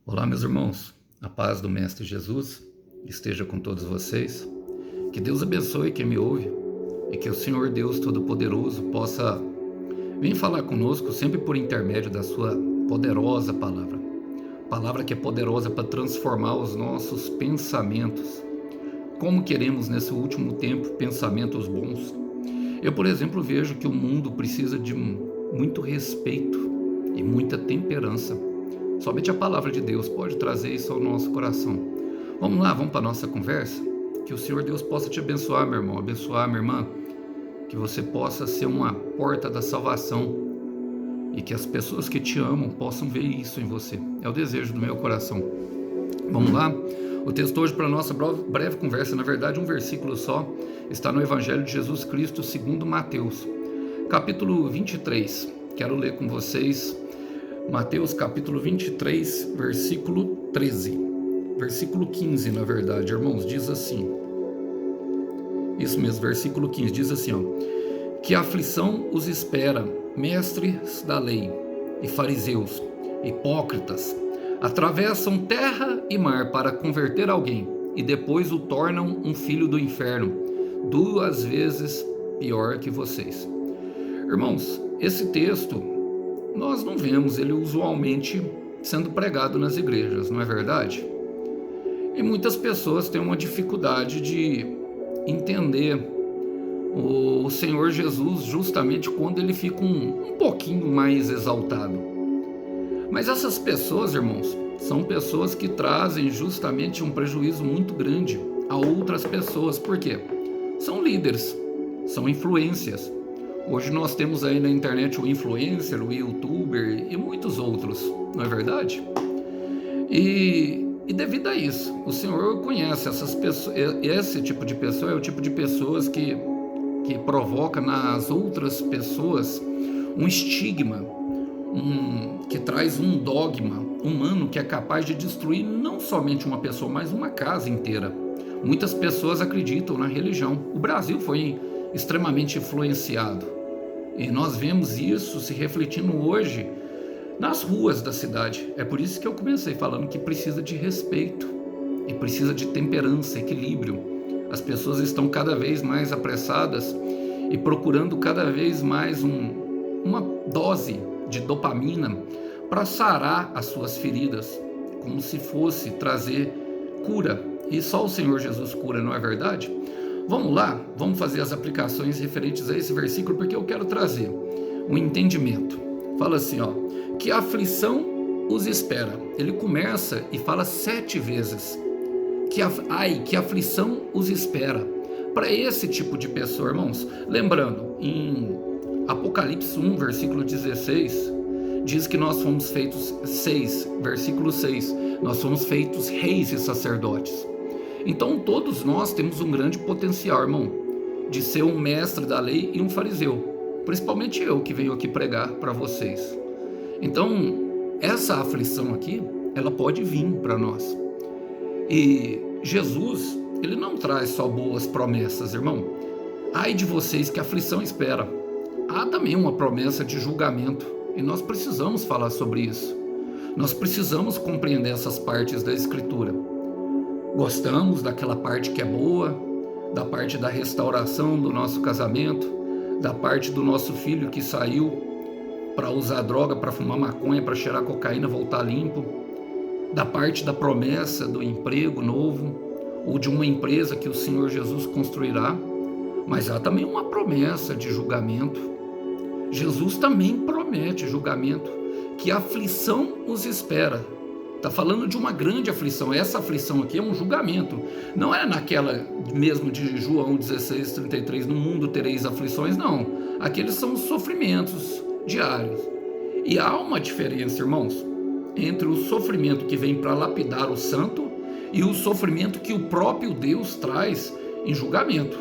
Olá, meus irmãos, a paz do Mestre Jesus esteja com todos vocês, que Deus abençoe quem me ouve e que o Senhor Deus Todo-Poderoso possa vir falar conosco sempre por intermédio da sua poderosa palavra que é poderosa para transformar os nossos pensamentos, como queremos nesse último tempo pensamentos bons. Eu, por exemplo, vejo que o mundo precisa de muito respeito e muita temperança. Somente a palavra de Deus pode trazer isso ao nosso coração. Vamos lá, vamos para a nossa conversa? Que o Senhor Deus possa te abençoar, meu irmão, abençoar, minha irmã, que você possa ser uma porta da salvação e que as pessoas que te amam possam ver isso em você. É o desejo do meu coração. Vamos lá? O texto hoje para a nossa breve conversa, na verdade um versículo só, está no Evangelho de Jesus Cristo segundo Mateus, capítulo 23. Quero ler com vocês Mateus capítulo 23, versículo 13. Versículo 15, na verdade, irmãos, diz assim. Isso mesmo, versículo 15, diz assim, ó. Que aflição os espera, mestres da lei e fariseus, hipócritas, atravessam terra e mar para converter alguém e depois o tornam um filho do inferno, 2 vezes pior que vocês. Irmãos, esse texto nós não vemos ele usualmente sendo pregado nas igrejas, não é verdade? E muitas pessoas têm uma dificuldade de entender o Senhor Jesus justamente quando ele fica um pouquinho mais exaltado. Mas essas pessoas, irmãos, são pessoas que trazem justamente um prejuízo muito grande a outras pessoas. Por quê? São líderes, são influências. Hoje nós temos aí na internet o influencer, o youtuber e muitos outros, não é verdade? E devido a isso, o Senhor conhece essas pessoas. Esse tipo de pessoa é o tipo de pessoas que provoca nas outras pessoas um estigma, que traz um dogma humano que é capaz de destruir não somente uma pessoa, mas uma casa inteira. Muitas pessoas acreditam na religião. O Brasil foi extremamente influenciado. E nós vemos isso se refletindo hoje nas ruas da cidade. É por isso que eu comecei falando que precisa de respeito e precisa de temperança, equilíbrio. As pessoas estão cada vez mais apressadas e procurando cada vez mais uma dose de dopamina para sarar as suas feridas, como se fosse trazer cura. E só o Senhor Jesus cura, não é verdade? Vamos lá, vamos fazer as aplicações referentes a esse versículo, porque eu quero trazer um entendimento. Fala assim, ó, que aflição os espera. Ele começa e fala 7 vezes. Que aflição os espera. Para esse tipo de pessoa, irmãos, lembrando, em Apocalipse 1, versículo 16, diz que nós fomos feitos, versículo 6, nós fomos feitos reis e sacerdotes. Então todos nós temos um grande potencial, irmão, de ser um mestre da lei e um fariseu. Principalmente eu que venho aqui pregar para vocês. Então, essa aflição aqui, ela pode vir para nós. E Jesus, ele não traz só boas promessas, irmão. Ai de vocês que a aflição espera. Há também uma promessa de julgamento. E nós precisamos falar sobre isso. Nós precisamos compreender essas partes da Escritura. Gostamos daquela parte que é boa, da parte da restauração do nosso casamento, da parte do nosso filho que saiu para usar droga, para fumar maconha, para cheirar cocaína, voltar limpo, da parte da promessa do emprego novo, ou de uma empresa que o Senhor Jesus construirá, mas há também uma promessa de julgamento. Jesus também promete julgamento, que a aflição os espera. Está falando de uma grande aflição. Essa aflição aqui é um julgamento. Não é naquela mesmo de João 16:33, no mundo tereis aflições, não. Aqueles são os sofrimentos diários. E há uma diferença, irmãos, entre o sofrimento que vem para lapidar o santo e o sofrimento que o próprio Deus traz em julgamento.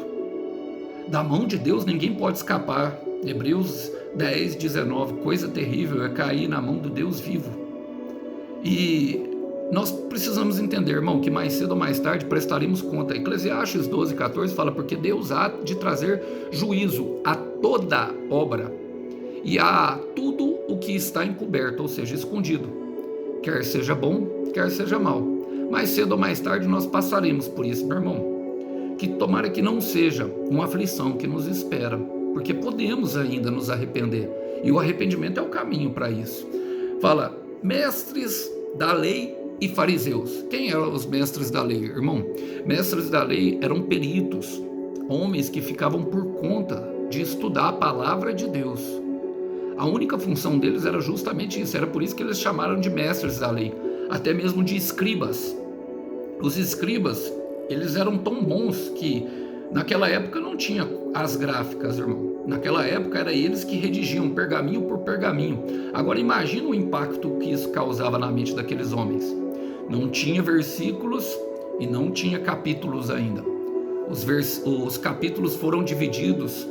Da mão de Deus ninguém pode escapar. Hebreus 10:19, coisa terrível é cair na mão do Deus vivo. E nós precisamos entender, irmão, que mais cedo ou mais tarde prestaremos conta. Eclesiastes 12:14 fala, porque Deus há de trazer juízo a toda obra e a tudo o que está encoberto, ou seja, escondido, quer seja bom, quer seja mal. Mais cedo ou mais tarde nós passaremos por isso, meu irmão. Que tomara que não seja uma aflição que nos espera, porque podemos ainda nos arrepender. E o arrependimento é o caminho para isso. Fala, mestres da lei e fariseus. Quem eram os mestres da lei, irmão? Mestres da lei eram peritos, homens que ficavam por conta de estudar a palavra de Deus. A única função deles era justamente isso, era por isso que eles chamaram de mestres da lei, até mesmo de escribas. Os escribas, eles eram tão bons que naquela época não tinha as gráficas, irmão. Naquela época era eles que redigiam pergaminho por pergaminho. Agora imagina o impacto que isso causava na mente daqueles homens. Não tinha versículos e não tinha capítulos ainda. Os capítulos foram divididos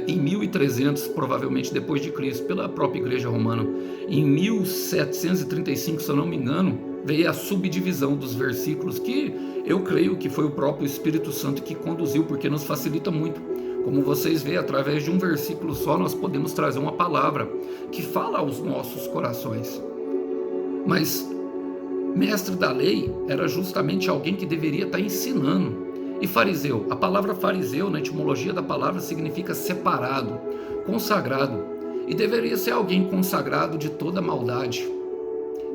em 1300, provavelmente depois de Cristo, pela própria Igreja Romana. Em 1735, se eu não me engano, veio a subdivisão dos versículos, que eu creio que foi o próprio Espírito Santo que conduziu, porque nos facilita muito. Como vocês veem, através de um versículo só, nós podemos trazer uma palavra que fala aos nossos corações. Mas mestre da lei era justamente alguém que deveria estar ensinando. E fariseu, a palavra fariseu, na etimologia da palavra, significa separado, consagrado. E deveria ser alguém consagrado de toda maldade.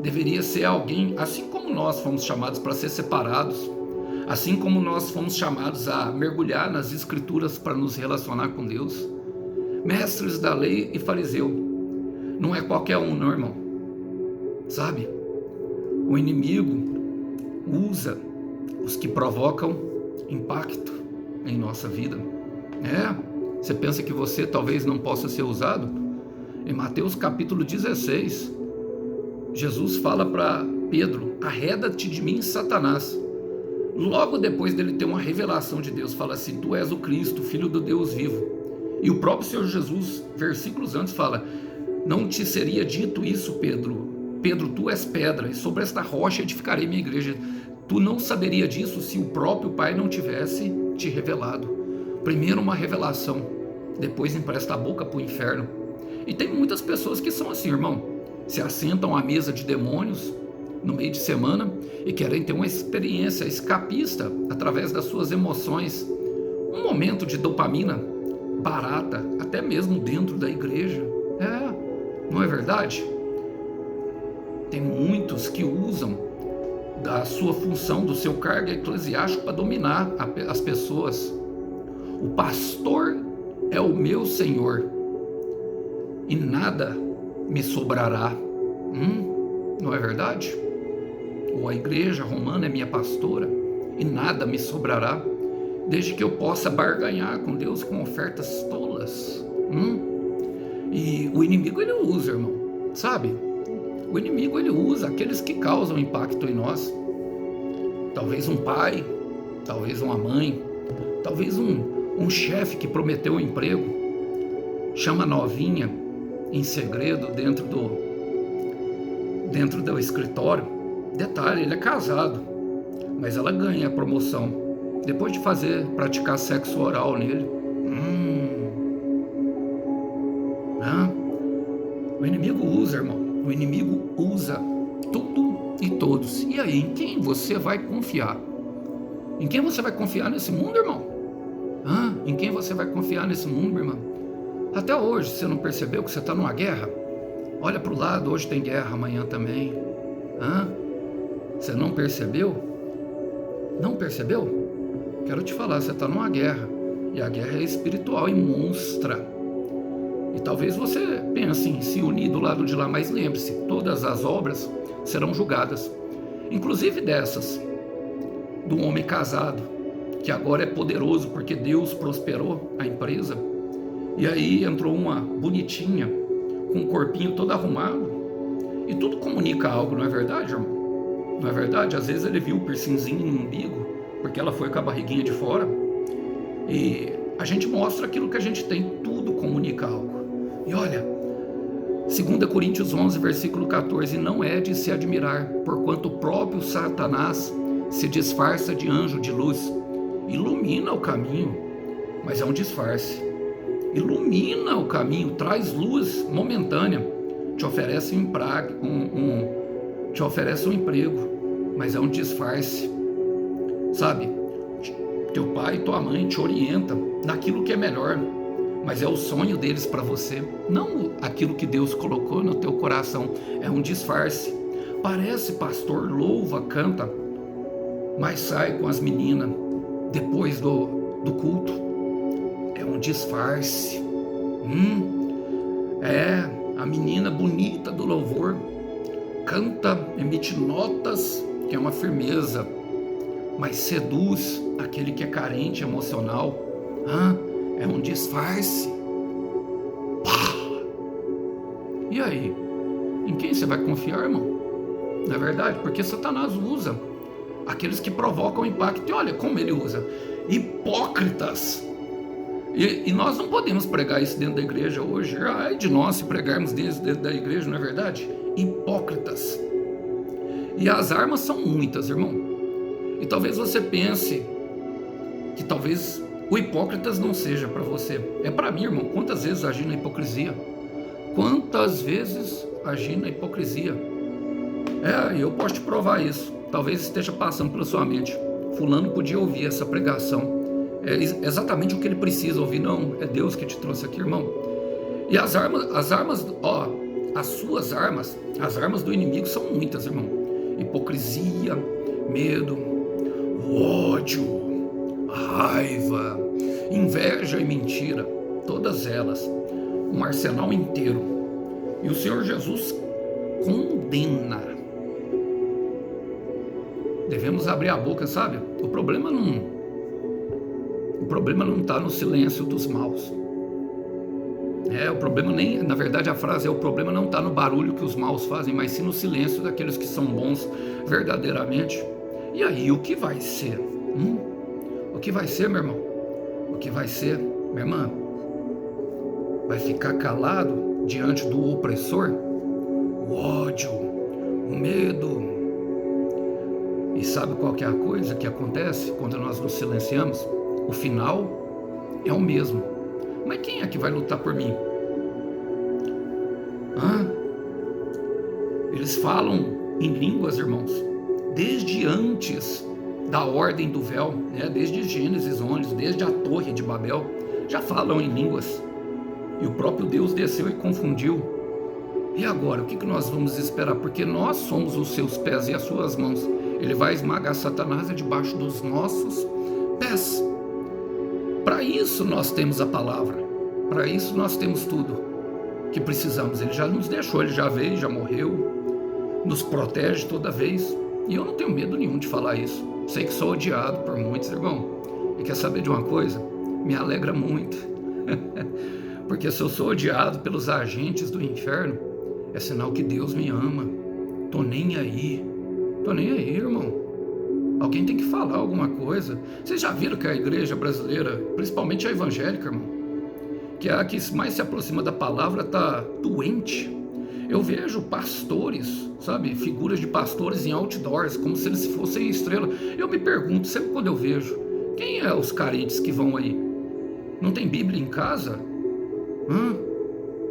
Deveria ser alguém, assim como nós fomos chamados para ser separados, assim como nós fomos chamados a mergulhar nas escrituras para nos relacionar com Deus. Mestres da lei e fariseu. Não é qualquer um, não, irmão. Sabe? O inimigo usa os que provocam impacto em nossa vida. Você pensa que você talvez não possa ser usado? Em Mateus capítulo 16, Jesus fala para Pedro, arreda-te de mim, Satanás. Logo depois dele ter uma revelação de Deus, fala assim, tu és o Cristo, filho do Deus vivo. E o próprio Senhor Jesus, versículos antes, fala, não te seria dito isso, Pedro? Pedro, tu és pedra, e sobre esta rocha edificarei minha igreja. Tu não saberia disso se o próprio Pai não tivesse te revelado. Primeiro uma revelação, depois empresta a boca para o inferno. E tem muitas pessoas que são assim, irmão. Se assentam à mesa de demônios no meio de semana e querem ter uma experiência escapista através das suas emoções. Um momento de dopamina barata, até mesmo dentro da igreja. Não é verdade? Tem muitos que usam da sua função, do seu cargo eclesiástico para dominar as pessoas. O pastor é o meu Senhor e nada me sobrará. Não é verdade? Ou a igreja romana é minha pastora e nada me sobrará, desde que eu possa barganhar com Deus com ofertas tolas. E o inimigo ele usa, irmão, sabe? O inimigo ele usa aqueles que causam impacto em nós. Talvez um pai, talvez uma mãe, talvez um chefe que prometeu um emprego, chama a novinha em segredo dentro do escritório. Detalhe, ele é casado, mas ela ganha a promoção depois de praticar sexo oral nele. O inimigo usa, irmão. O inimigo usa tudo e todos. E aí, em quem você vai confiar? Em quem você vai confiar nesse mundo, irmão? Em quem você vai confiar nesse mundo, irmão? Até hoje, você não percebeu que você está numa guerra? Olha para o lado, hoje tem guerra, amanhã também. Você não percebeu? Não percebeu? Quero te falar, você está numa guerra. E a guerra é espiritual e monstra. E talvez você pense em se unir do lado de lá, mas lembre-se, todas as obras serão julgadas. Inclusive dessas, do homem casado, que agora é poderoso porque Deus prosperou a empresa. E aí entrou uma bonitinha, com o corpinho todo arrumado. E tudo comunica algo, não é verdade, irmão? Não é verdade? Às vezes ele viu o piercingzinho no umbigo, porque ela foi com a barriguinha de fora. E a gente mostra aquilo que a gente tem, tudo comunica algo. E olha, 2 Coríntios 11, versículo 14, não é de se admirar, porquanto o próprio Satanás se disfarça de anjo de luz, ilumina o caminho, mas é um disfarce, ilumina o caminho, traz luz momentânea, te oferece te oferece um emprego, mas é um disfarce, sabe? Teu pai e tua mãe te orientam naquilo que é melhor, mas é o sonho deles para você, não aquilo que Deus colocou no teu coração. É um disfarce. Parece pastor, louva, canta, mas sai com as meninas depois do culto. É um disfarce. É a menina bonita do louvor, canta, emite notas, que é uma firmeza, mas seduz aquele que é carente emocional. É um disfarce. E aí? Em quem você vai confiar, irmão? Não é verdade? Porque Satanás usa aqueles que provocam impacto. E olha como ele usa. Hipócritas. E nós não podemos pregar isso dentro da igreja hoje. Ai de nós se pregarmos dentro da igreja, não é verdade? Hipócritas. E as armas são muitas, irmão. E talvez você pense que talvez o hipócritas não seja para você. É para mim, irmão. Quantas vezes agi na hipocrisia? Quantas vezes agi na hipocrisia? Eu posso te provar isso. Talvez esteja passando pela sua mente. Fulano podia ouvir essa pregação. É exatamente o que ele precisa ouvir. Não, é Deus que te trouxe aqui, irmão. E as armas, as suas armas, as armas do inimigo são muitas, irmão. Hipocrisia, medo, ódio, raiva, inveja e mentira, todas elas, um arsenal inteiro. E o Senhor Jesus condena. Devemos abrir a boca, sabe? O problema não está no silêncio dos maus. O problema nem, na verdade a frase o problema não está no barulho que os maus fazem, mas sim no silêncio daqueles que são bons verdadeiramente. E aí, o que vai ser? O que vai ser, meu irmão? O que vai ser, minha irmã? Vai ficar calado diante do opressor? O ódio, o medo. E sabe qual que é a coisa que acontece quando nós nos silenciamos? O final é o mesmo. Mas quem é que vai lutar por mim? Eles falam em línguas, irmãos, desde antes da ordem do véu, desde Gênesis 11, desde a torre de Babel, já falam em línguas. E o próprio Deus desceu e confundiu. E agora, o que nós vamos esperar? Porque nós somos os seus pés e as suas mãos. Ele vai esmagar Satanás debaixo dos nossos pés. Para isso nós temos a palavra. Para isso nós temos tudo que precisamos. Ele já nos deixou, ele já veio, já morreu, nos protege toda vez. E eu não tenho medo nenhum de falar isso. Sei que sou odiado por muitos, irmão. E quer saber de uma coisa? Me alegra muito. Porque se eu sou odiado pelos agentes do inferno, é sinal que Deus me ama. Tô nem aí, irmão. Alguém tem que falar alguma coisa. Vocês já viram que a igreja brasileira, principalmente a evangélica, irmão, que é a que mais se aproxima da palavra, tá doente. Eu vejo pastores, sabe, figuras de pastores em outdoors, como se eles fossem estrela. Eu me pergunto, sempre quando eu vejo, quem é os carentes que vão aí? Não tem Bíblia em casa?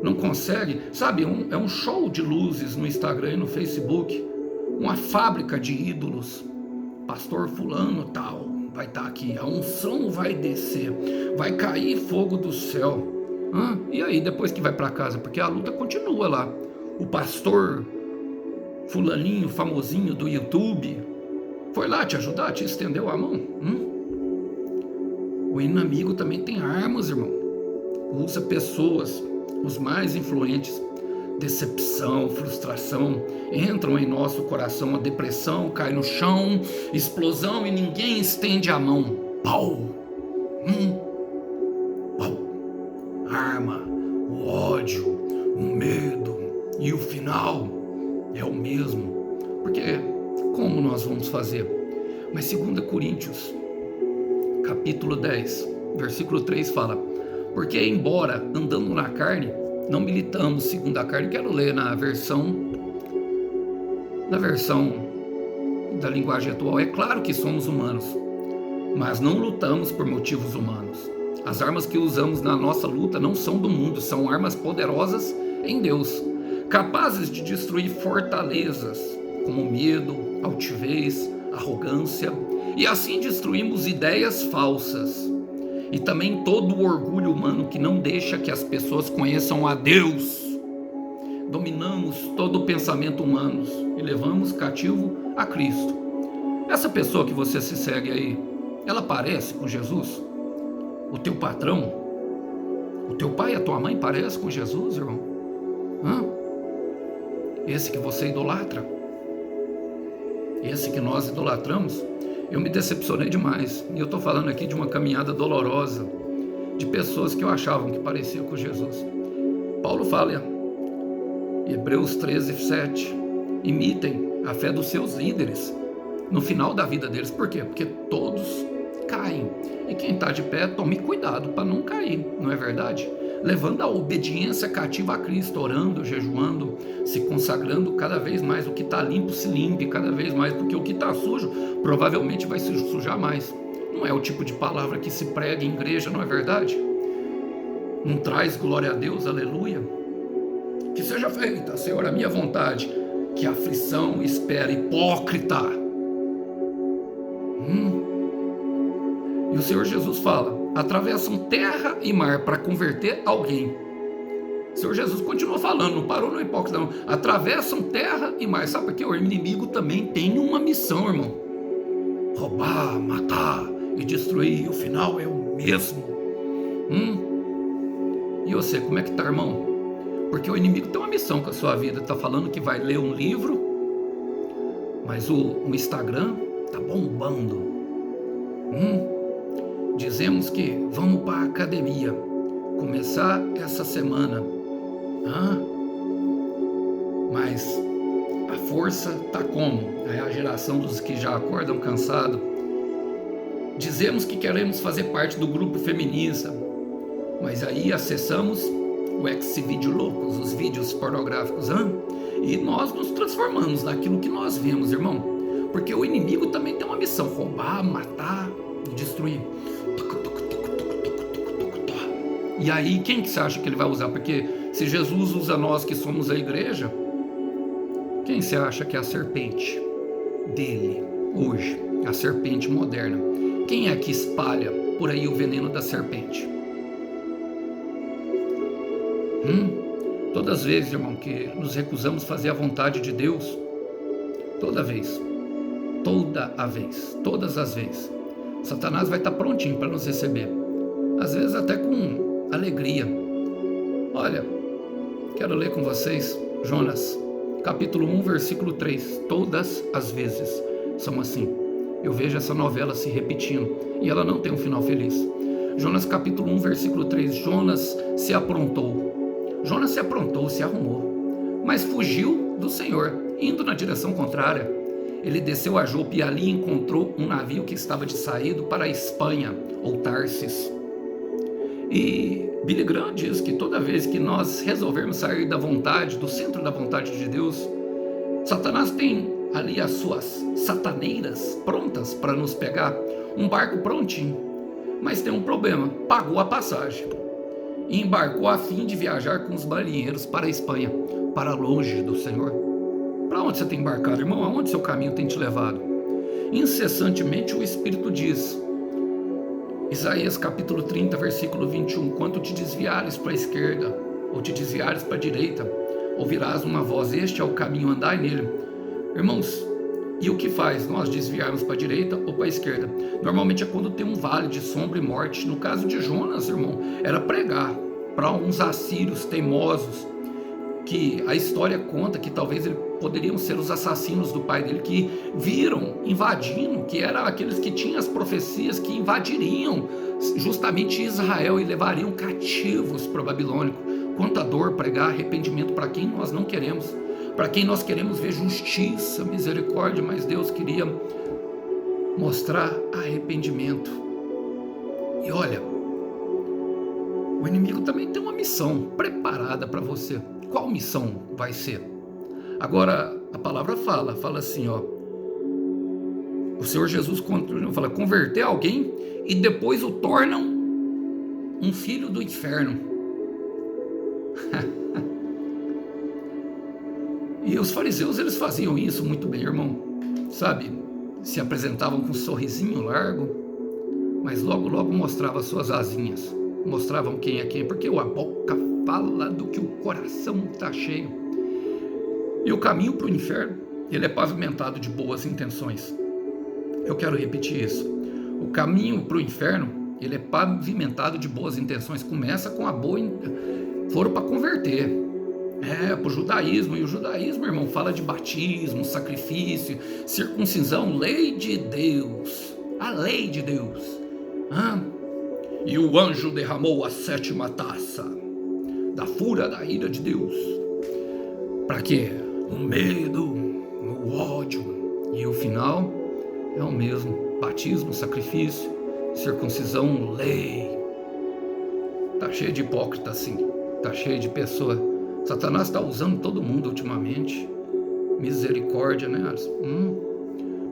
Não consegue? Sabe, é um show de luzes no Instagram e no Facebook, uma fábrica de ídolos. Pastor fulano tal vai estar aqui, a unção vai descer, vai cair fogo do céu. E aí, depois que vai para casa? Porque a luta continua lá. O pastor fulaninho, famosinho do YouTube, foi lá te ajudar, te estendeu a mão. O inimigo também tem armas, irmão. Usa pessoas, os mais influentes. Decepção, frustração entram em nosso coração, a depressão cai no chão, explosão e ninguém estende a mão. Pau! Pau! Arma, o ódio, o medo, e o final é o mesmo. Porque como nós vamos fazer? Mas 2 Coríntios, capítulo 10, versículo 3 fala: porque embora andando na carne, não militamos segundo a carne. Quero ler na versão da linguagem atual. É claro que somos humanos, mas não lutamos por motivos humanos. As armas que usamos na nossa luta não são do mundo, são armas poderosas em Deus, capazes de destruir fortalezas. como medo, altivez, arrogância, e assim destruímos ideias falsas e também todo o orgulho humano que não deixa que as pessoas conheçam a Deus. Dominamos todo o pensamento humano e levamos cativo a Cristo. Essa pessoa que você se segue aí, ela parece com Jesus? O teu patrão, o teu pai e a tua mãe parece com Jesus, irmão? Hã? Esse que você idolatra? Esse que nós idolatramos? Eu me decepcionei demais. E eu estou falando aqui de uma caminhada dolorosa, de pessoas que eu achavam que pareciam com Jesus. Paulo fala em Hebreus 13:7, imitem a fé dos seus líderes no final da vida deles. Por quê? Porque todos caem. E quem está de pé, tome cuidado para não cair, não é verdade? Levando a obediência cativa a Cristo, orando, jejuando, se consagrando cada vez mais. O que está limpo se limpe cada vez mais, porque o que está sujo provavelmente vai se sujar mais. Não é o tipo de palavra que se prega em igreja, não é verdade? Não traz glória a Deus, aleluia. Que seja feita, Senhor, a minha vontade. Que aflição espera, hipócrita. E o Senhor Jesus fala: atravessam terra e mar para converter alguém. O Senhor Jesus continuou falando, não parou no hipócrita não. Atravessam terra e mar. Sabe por quê? O inimigo também tem uma missão, irmão: roubar, matar e destruir. O final é o mesmo. E você, como é que tá, irmão? Porque o inimigo tem uma missão com a sua vida. Tá falando que vai ler um livro, mas o Instagram tá bombando. Dizemos que vamos para a academia, começar essa semana. Mas a força tá como? É a geração dos que já acordam cansado. Dizemos que queremos fazer parte do grupo feminista, mas aí acessamos o Xvideo loucos, os vídeos pornográficos, e nós nos transformamos naquilo que nós vemos, irmão. Porque o inimigo também tem uma missão: roubar, matar e destruir. E aí, quem que você acha que ele vai usar? Porque se Jesus usa nós que somos a igreja, quem você acha que é a serpente dele hoje? A serpente moderna. Quem é que espalha por aí o veneno da serpente? Todas as vezes, irmão, que nos recusamos fazer a vontade de Deus, todas as vezes, Satanás vai estar prontinho para nos receber, às vezes até com alegria. Olha, quero ler com vocês Jonas, capítulo 1, versículo 3. Todas as vezes são assim. Eu vejo essa novela se repetindo e ela não tem um final feliz. Jonas capítulo 1, versículo 3. Jonas se aprontou, se arrumou, mas fugiu do Senhor, indo na direção contrária. Ele desceu a Jope e ali encontrou um navio que estava de saída para a Espanha, ou Tarsis. E Billy Graham diz que toda vez que nós resolvermos sair da vontade, do centro da vontade de Deus, Satanás tem ali as suas sataneiras prontas para nos pegar, um barco prontinho. Mas tem um problema: pagou a passagem e embarcou a fim de viajar com os marinheiros para a Espanha, para longe do Senhor. Para onde você tem embarcado, irmão? Aonde seu caminho tem te levado? Incessantemente o Espírito diz, Isaías capítulo 30, versículo 21, quando te desviares para a esquerda, ou te desviares para a direita, ouvirás uma voz: este é o caminho, andai nele. Irmãos, e o que faz nós desviarmos para a direita ou para a esquerda? Normalmente é quando tem um vale de sombra e morte. No caso de Jonas, irmão, era pregar para uns assírios teimosos, que a história conta que talvez eles poderiam ser os assassinos do pai dele, que viram invadindo, que eram aqueles que tinham as profecias que invadiriam justamente Israel e levariam cativos para o babilônico. Quanta dor pregar arrependimento para quem nós não queremos, para quem nós queremos ver justiça, misericórdia, mas Deus queria mostrar arrependimento. E olha, o inimigo também tem uma missão preparada para você. Qual missão vai ser? Agora, a palavra fala assim, o Senhor Jesus fala: converter alguém e depois o tornam um filho do inferno. E os fariseus, eles faziam isso muito bem, irmão. Sabe, se apresentavam com um sorrisinho largo, mas logo, logo mostrava suas asinhas. Mostravam quem é quem, porque a boca fala do que o coração está cheio. E o caminho para o inferno, ele é pavimentado de boas intenções. Eu quero repetir isso. O caminho para o inferno, ele é pavimentado de boas intenções. Começa com a boa... Foram para converter. Para o judaísmo. E o judaísmo, irmão, fala de batismo, sacrifício, circuncisão, lei de Deus. A lei de Deus. E o anjo derramou a 7ª taça da fúria da ira de Deus. Para quê? O medo, o ódio. E o final é o mesmo. Batismo, sacrifício, circuncisão, lei. Tá cheio de hipócrita assim. Tá cheio de pessoa. Satanás está usando todo mundo ultimamente. Misericórdia, né?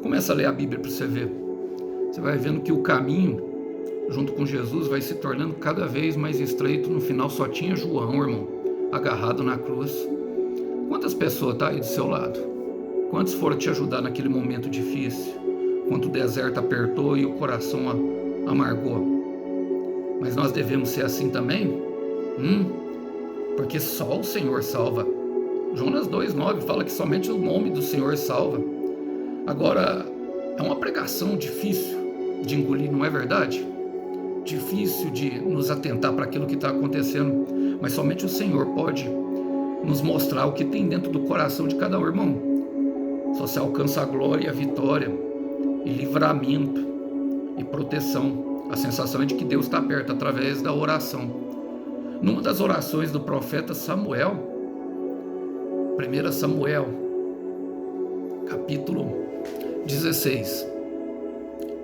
Começa a ler a Bíblia para você ver. Você vai vendo que o caminho junto com Jesus vai se tornando cada vez mais estreito. No final só tinha João, irmão, agarrado na cruz. Quantas pessoas tá aí do seu lado? Quantos foram te ajudar naquele momento difícil? Quando o deserto apertou e o coração amargou? Mas nós devemos ser assim também? Porque só o Senhor salva. Jonas 2,9 fala que somente o nome do Senhor salva. Agora, é uma pregação difícil de engolir, não é verdade? Difícil de nos atentar para aquilo que está acontecendo, mas somente o Senhor pode nos mostrar o que tem dentro do coração de cada um, irmão. Só se alcança a glória, a vitória e livramento e proteção. A sensação é de que Deus está perto através da oração. Numa das orações do profeta Samuel, 1 Samuel, capítulo 16,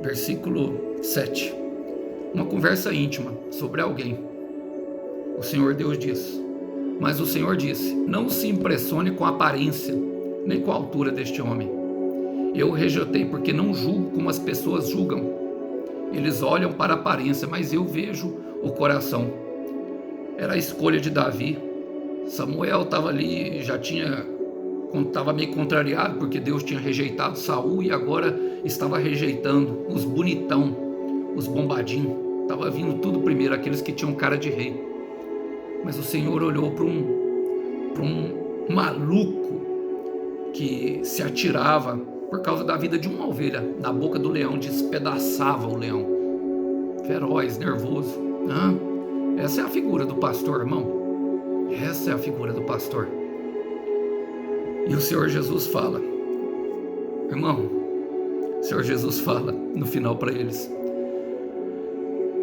versículo 7, uma conversa íntima sobre alguém. O Senhor Deus diz: mas o Senhor disse, não se impressione com a aparência, nem com a altura deste homem. Eu o rejeitei porque não julgo como as pessoas julgam. Eles olham para a aparência, mas eu vejo o coração. Era a escolha de Davi. Samuel estava ali, estava meio contrariado, porque Deus tinha rejeitado Saul e agora estava rejeitando os bonitão, os bombadinhos. Estava vindo tudo primeiro, aqueles que tinham cara de rei. Mas o Senhor olhou para um maluco que se atirava por causa da vida de uma ovelha. Na boca do leão, despedaçava o leão. Feroz, nervoso. Essa é a figura do pastor, irmão. Essa é a figura do pastor. E o Senhor Jesus fala, irmão, o Senhor Jesus fala no final para eles: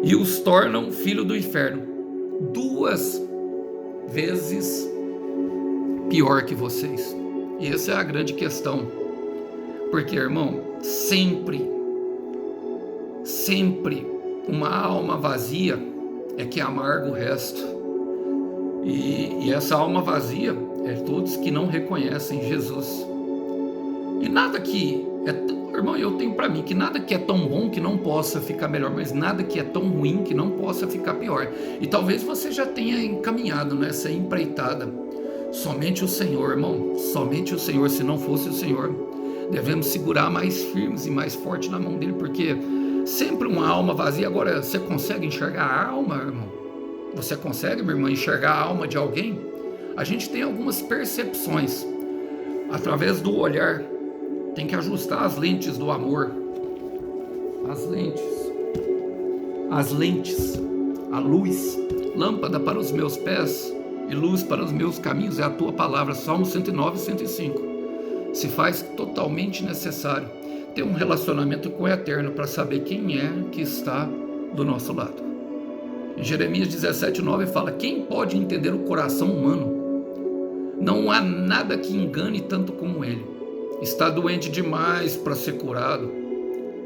e os tornam filho do inferno, 2 vezes pior que vocês. E essa é a grande questão. Porque, irmão, sempre uma alma vazia é que amarga o resto. E essa alma vazia é todos que não reconhecem Jesus. E nada que irmão, eu tenho para mim que nada que é tão bom que não possa ficar melhor, mas nada que é tão ruim que não possa ficar pior. E talvez você já tenha encaminhado nessa empreitada. Somente o Senhor, irmão, somente o Senhor. Se não fosse o Senhor, devemos segurar mais firmes e mais forte na mão dele, porque sempre uma alma vazia. Agora, você consegue enxergar a alma, irmão? Você consegue, minha irmã, enxergar a alma de alguém? A gente tem algumas percepções através do olhar. Tem que ajustar as lentes do amor. As lentes, a luz, lâmpada para os meus pés e luz para os meus caminhos é a tua palavra. Salmo 109, 105. Se faz totalmente necessário ter um relacionamento com o Eterno para saber quem é que está do nosso lado. Em Jeremias 17, 9 fala: quem pode entender o coração humano? Não há nada que engane tanto como ele. Está doente demais para ser curado.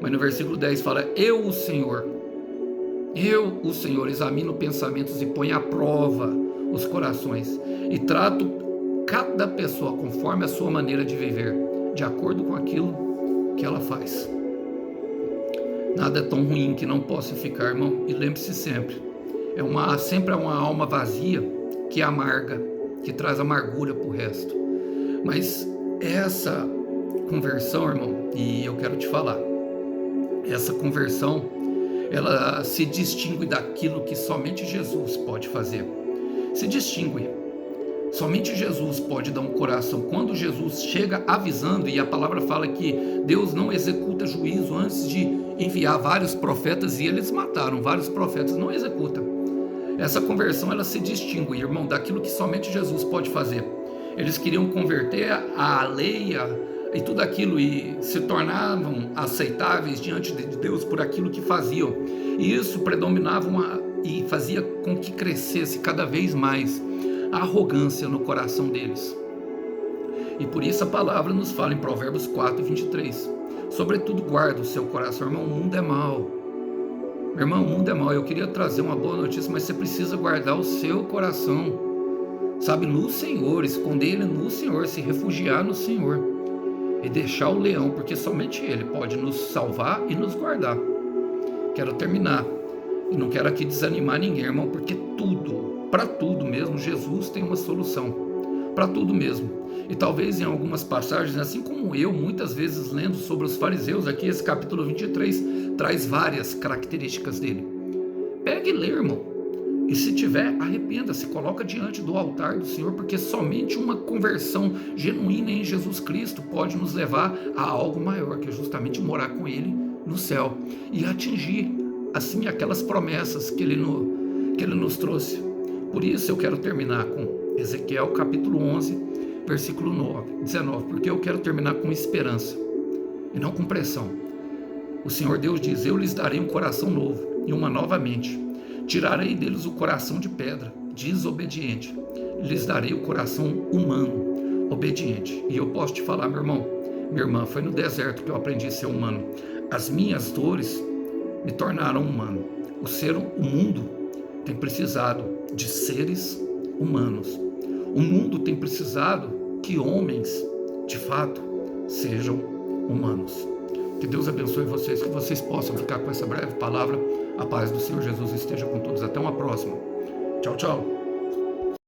Mas no versículo 10 fala: eu, o Senhor, examino pensamentos e ponho à prova os corações e trato cada pessoa conforme a sua maneira de viver, de acordo com aquilo que ela faz. Nada é tão ruim que não possa ficar, irmão. E lembre-se sempre, sempre é uma alma vazia que amarga, que traz amargura para o resto. Mas essa conversão, irmão, e eu quero te falar, essa conversão, ela se distingue daquilo que somente Jesus pode fazer. Se distingue. Somente Jesus pode dar um coração. Quando Jesus chega avisando, e a palavra fala que Deus não executa juízo antes de enviar vários profetas, e eles mataram vários profetas, não executa. Essa conversão, ela se distingue, irmão, daquilo que somente Jesus pode fazer. Eles queriam converter a lei e tudo aquilo, e se tornavam aceitáveis diante de Deus por aquilo que faziam. E isso predominava e fazia com que crescesse cada vez mais a arrogância no coração deles. E por isso a palavra nos fala em Provérbios 4:23. Sobretudo guarda o seu coração, irmão, o mundo é mau. Meu irmão, o mundo é mau. Eu queria trazer uma boa notícia, mas você precisa guardar o seu coração, sabe, no Senhor, esconder ele no Senhor, se refugiar no Senhor e deixar o leão, porque somente ele pode nos salvar e nos guardar. Quero terminar, e não quero aqui desanimar ninguém, irmão, porque tudo, para tudo mesmo, Jesus tem uma solução, para tudo mesmo. E talvez em algumas passagens, assim como eu, muitas vezes lendo sobre os fariseus, aqui esse capítulo 23 traz várias características dele. Pegue e lê, irmão, e se tiver, arrependa-se, coloca diante do altar do Senhor, porque somente uma conversão genuína em Jesus Cristo pode nos levar a algo maior, que é justamente morar com Ele no céu e atingir, assim, aquelas promessas que Ele nos trouxe. Por isso eu quero terminar com Ezequiel capítulo 11, versículo 19, porque eu quero terminar com esperança e não com pressão. O Senhor Deus diz: eu lhes darei um coração novo e uma nova mente. Tirarei deles o coração de pedra, desobediente, e lhes darei o coração humano, obediente. E eu posso te falar, meu irmão, minha irmã, foi no deserto que eu aprendi a ser humano. As minhas dores me tornaram humano. O mundo tem precisado de seres humanos. O mundo tem precisado que homens, de fato, sejam humanos. Que Deus abençoe vocês, que vocês possam ficar com essa breve palavra. A paz do Senhor Jesus esteja com todos. Até uma próxima. Tchau, tchau.